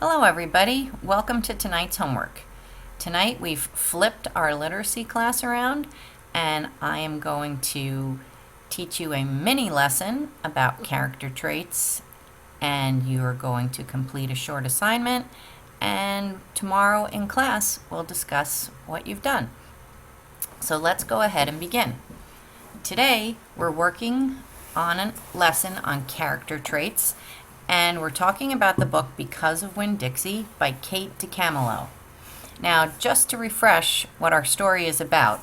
Hello everybody, welcome to tonight's homework. Tonight we've flipped our literacy class around and I am going to teach you a mini lesson about character traits, and you are going to complete a short assignment, and tomorrow in class we'll discuss what you've done. So let's go ahead and begin. Today we're working on a lesson on character traits, and we're talking about the book Because of Winn-Dixie by Kate DeCamillo. Now, just to refresh what our story is about,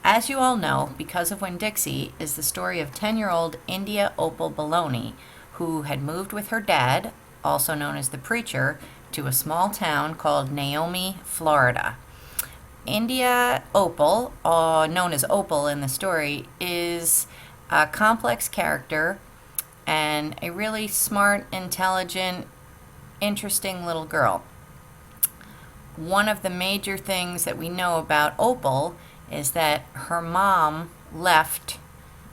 as you all know, Because of Winn-Dixie is the story of 10-year-old India Opal Baloney, who had moved with her dad, also known as the preacher, to a small town called Naomi, Florida. India Opal, known as Opal in the story, is a complex character and a really smart, intelligent, interesting little girl. One of the major things that we know about Opal is that her mom left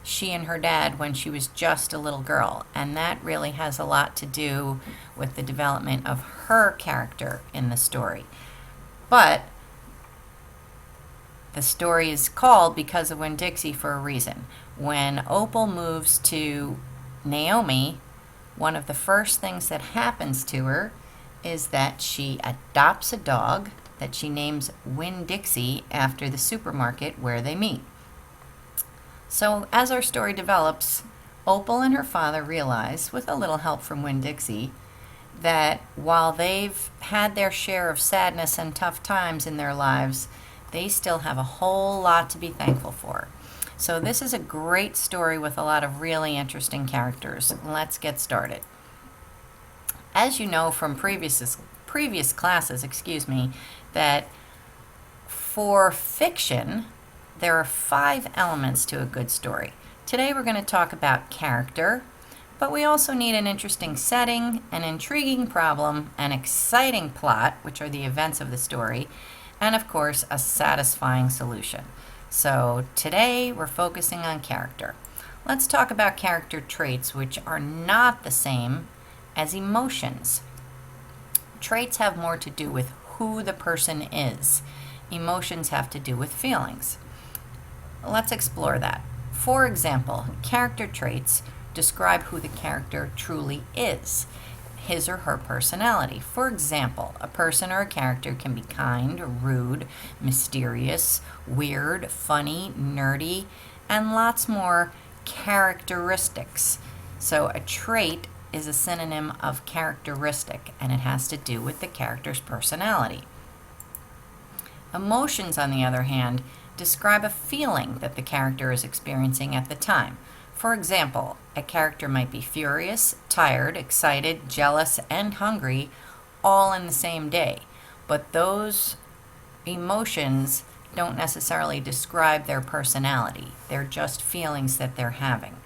she and her dad when she was just a little girl, and that really has a lot to do with the development of her character in the story. But the story is called Because of Winn-Dixie for a reason. When Opal moves to Naomi, one of the first things that happens to her is that she adopts a dog that she names Winn-Dixie after the supermarket where they meet. So as our story develops, Opal and her father realize, with a little help from Winn-Dixie, that while they've had their share of sadness and tough times in their lives, they still have a whole lot to be thankful for. So this is a great story with a lot of really interesting characters. Let's get started. As you know from previous classes, that for fiction, there are 5 elements to a good story. Today we're going to talk about character, but we also need an interesting setting, an intriguing problem, an exciting plot, which are the events of the story, and of course a satisfying solution. So today we're focusing on character. Let's talk about character traits, which are not the same as emotions. Traits have more to do with who the person is. Emotions have to do with feelings. Let's explore that. For example, character traits describe who the character truly is, his or her personality. For example, a person or a character can be kind, rude, mysterious, weird, funny, nerdy, and lots more characteristics. So a trait is a synonym of characteristic, and it has to do with the character's personality. Emotions, on the other hand, describe a feeling that the character is experiencing at the time. For example, a character might be furious, tired, excited, jealous, and hungry all in the same day. But those emotions don't necessarily describe their personality. They're just feelings that they're having.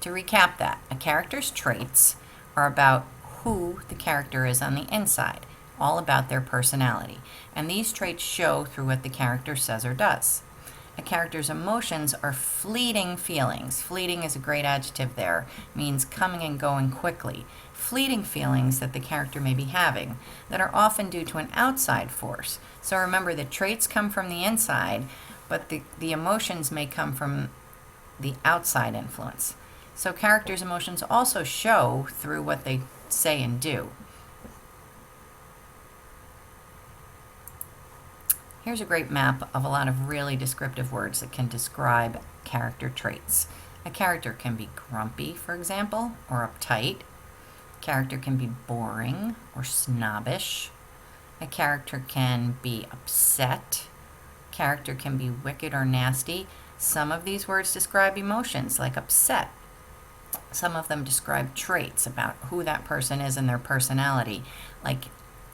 To recap that, a character's traits are about who the character is on the inside, all about their personality. And these traits show through what the character says or does. A character's emotions are fleeting feelings. Fleeting is a great adjective there. It means coming and going quickly. Fleeting feelings that the character may be having that are often due to an outside force. So remember, the traits come from the inside, but the emotions may come from the outside influence. So characters' emotions also show through what they say and do. Here's a great map of a lot of really descriptive words that can describe character traits. A character can be grumpy, for example, or uptight. A character can be boring or snobbish. A character can be upset. A character can be wicked or nasty. Some of these words describe emotions, like upset. Some of them describe traits about who that person is and their personality, like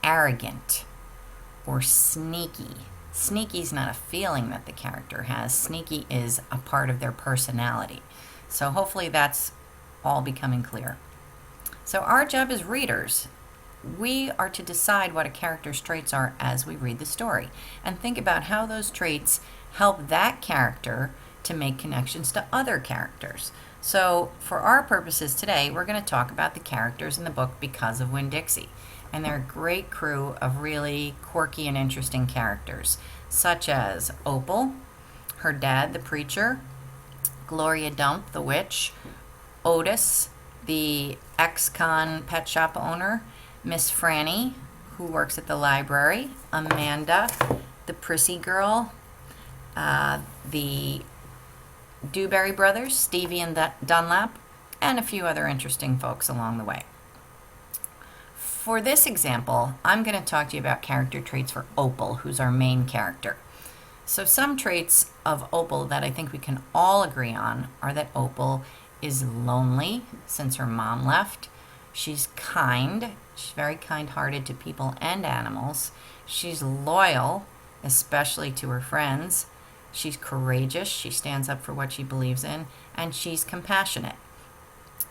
arrogant or sneaky. Sneaky is not a feeling that the character has. Sneaky is a part of their personality. So hopefully that's all becoming clear. So our job as readers, we are to decide what a character's traits are as we read the story, and think about how those traits help that character to make connections to other characters. So, for our purposes today, we're going to talk about the characters in the book Because of Winn-Dixie. And they're a great crew of really quirky and interesting characters, such as Opal, her dad, the preacher, Gloria Dump, the witch, Otis, the ex-con pet shop owner, Miss Franny, who works at the library, Amanda, the prissy girl, the Dewberry brothers, Stevie and Dunlap, and a few other interesting folks along the way. For this example, I'm going to talk to you about character traits for Opal, who's our main character. So some traits of Opal that I think we can all agree on are that Opal is lonely since her mom left. She's kind. She's very kind-hearted to people and animals. She's loyal, especially to her friends. She's courageous. She stands up for what she believes in. And she's compassionate.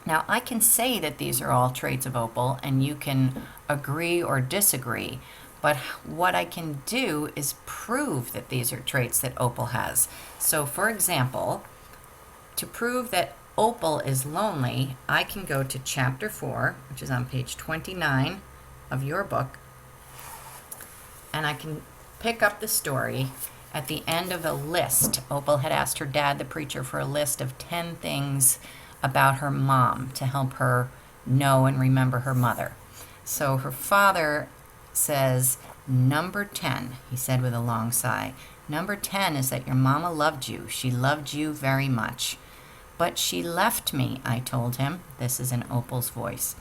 Now, I can say that these are all traits of Opal, and you can agree or disagree. But what I can do is prove that these are traits that Opal has. So, for example, to prove that Opal is lonely, I can go to chapter 4, which is on page 29 of your book, and I can pick up the story at the end of a list. Opal had asked her dad, the preacher, for a list of 10 things about her mom to help her know and remember her mother. So her father says, number 10, he said with a long sigh, number 10 is that your mama loved you. She loved you very much. But she left me, I told him. This is in Opal's voice.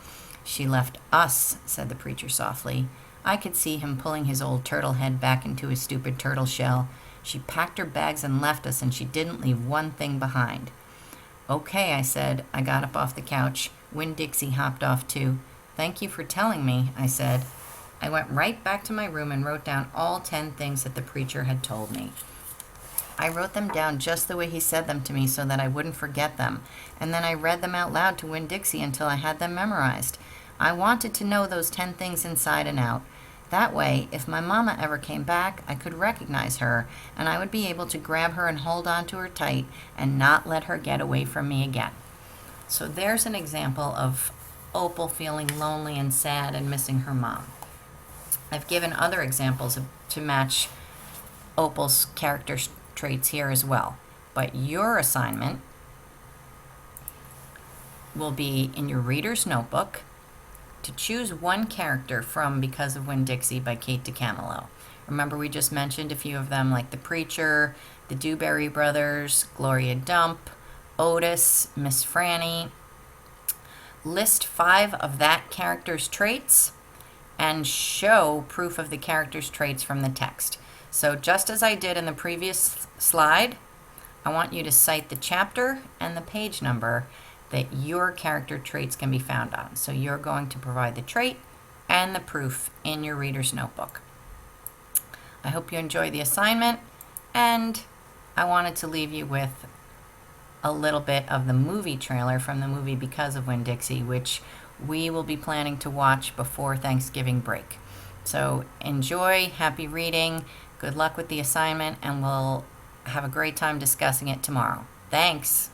She left us, said the preacher softly. I could see him pulling his old turtle head back into his stupid turtle shell. She packed her bags and left us, and she didn't leave one thing behind. Okay, I said. I got up off the couch. Winn-Dixie hopped off too. Thank you for telling me, I said. I went right back to my room and wrote down all 10 things that the preacher had told me. I wrote them down just the way he said them to me so that I wouldn't forget them, and then I read them out loud to Winn-Dixie until I had them memorized. I wanted to know those 10 things inside and out. That way, if my mama ever came back, I could recognize her, and I would be able to grab her and hold on to her tight and not let her get away from me again. So there's an example of Opal feeling lonely and sad and missing her mom. I've given other examples to match Opal's character traits here as well. But your assignment will be in your reader's notebook to choose one character from Because of Winn-Dixie by Kate DeCamillo. Remember, we just mentioned a few of them, like the preacher, the Dewberry brothers, Gloria Dump, Otis, Miss Franny. List 5 of that character's traits and show proof of the character's traits from the text. So just as I did in the previous slide, I want you to cite the chapter and the page number that your character traits can be found on. So you're going to provide the trait and the proof in your reader's notebook. I hope you enjoy the assignment, and I wanted to leave you with a little bit of the movie trailer from the movie Because of Winn-Dixie, which we will be planning to watch before Thanksgiving break. So enjoy, happy reading, good luck with the assignment, and we'll have a great time discussing it tomorrow. Thanks.